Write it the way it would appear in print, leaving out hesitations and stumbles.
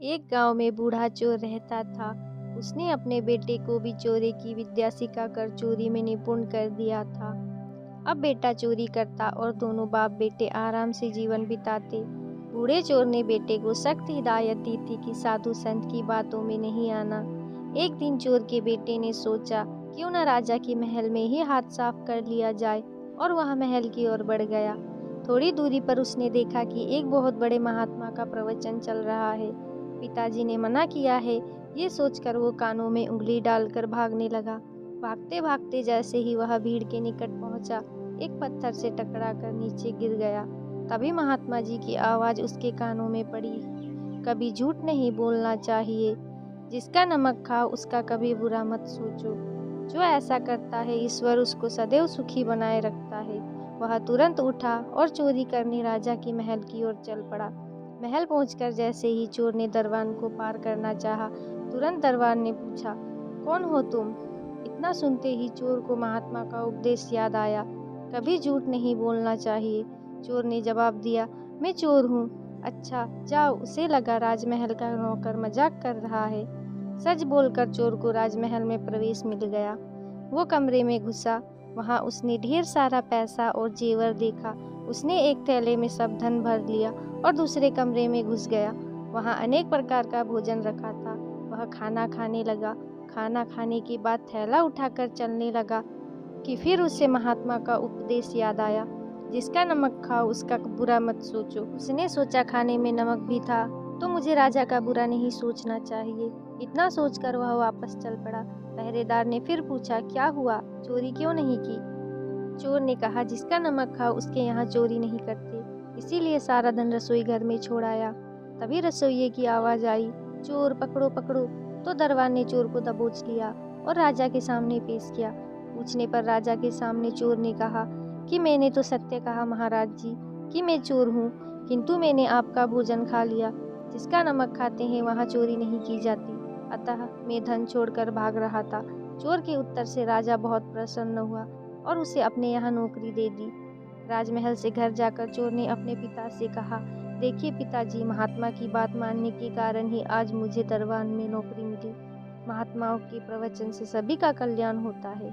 एक गांव में बूढ़ा चोर रहता था। उसने अपने बेटे को भी चोरी की विद्या सिखाकर चोरी में निपुण कर दिया था। अब बेटा चोरी करता और दोनों बाप बेटे आराम से जीवन बिताते। बूढ़े चोर ने बेटे को सख्त हिदायत दी थी कि साधु संत की बातों में नहीं आना। एक दिन चोर के बेटे ने सोचा, क्यों न राजा के महल में ही हाथ साफ कर लिया जाए, और वह महल की ओर बढ़ गया। थोड़ी दूरी पर उसने देखा कि एक बहुत बड़े महात्मा का प्रवचन चल रहा है। पिताजी ने मना किया है, ये सोचकर वो कानों में उंगली डालकर भागने लगा। भागते भागते जैसे ही वह भीड़ के निकट पहुंचा, एक पत्थर से टकराकर नीचे गिर गया। तभी महात्मा जी की आवाज उसके कानों में पड़ी, कभी झूठ नहीं बोलना चाहिए। जिसका नमक खाओ उसका कभी बुरा मत सोचो। जो ऐसा करता है ईश्वर उसको सदैव सुखी बनाए रखता है। वह तुरंत उठा और चोरी करने राजा के महल की ओर चल पड़ा। महल पहुंचकर जैसे ही चोर ने दरवान को पार करना चाहा, तुरंत दरबान ने पूछा, कौन हो तुम? इतना सुनते ही चोर को महात्मा का उपदेश याद आया, कभी झूठ नहीं बोलना चाहिए। चोर ने जवाब दिया, मैं चोर हूँ। अच्छा जाओ, उसे लगा राजमहल का नौकर मजाक कर रहा है। सच बोलकर चोर को राजमहल में प्रवेश मिल गया। वो कमरे में घुसा। वहाँ उसने ढेर सारा पैसा और जेवर देखा। उसने एक थैले में सब धन भर लिया और दूसरे कमरे में घुस गया। वहाँ अनेक प्रकार का भोजन रखा था। वह खाना खाने लगा। खाना खाने के बाद थैला उठाकर चलने लगा कि फिर उसे महात्मा का उपदेश याद आया, जिसका नमक खाओ उसका बुरा मत सोचो। उसने सोचा, खाने में नमक भी था तो मुझे राजा का बुरा नहीं सोचना चाहिए। इतना सोचकर वह वापस चल पड़ा। पहरेदार ने फिर पूछा, क्या हुआ, चोरी क्यों नहीं की? चोर ने कहा, जिसका नमक खाओ उसके यहाँ चोरी नहीं करते, इसीलिए सारा धन रसोई घर में छोड़ आया। तभी रसोइये की आवाज आई, चोर पकड़ो पकड़ो। तो दरबान ने चोर को दबोच लिया और राजा के सामने पेश किया। पूछने पर राजा के सामने चोर ने कहा कि मैंने तो सत्य कहा महाराज जी कि मैं चोर हूँ, किंतु मैंने आपका भोजन खा लिया। जिसका नमक खाते हैं वहाँ चोरी नहीं की जाती, अतः मैं धन छोड़कर भाग रहा था। चोर के उत्तर से राजा बहुत प्रसन्न हुआ और उसे अपने यहाँ नौकरी दे दी। राजमहल से घर जाकर चोर ने अपने पिता से कहा, देखिए पिताजी, महात्मा की बात मानने के कारण ही आज मुझे दरबार में नौकरी मिली। महात्माओं के प्रवचन से सभी का कल्याण होता है।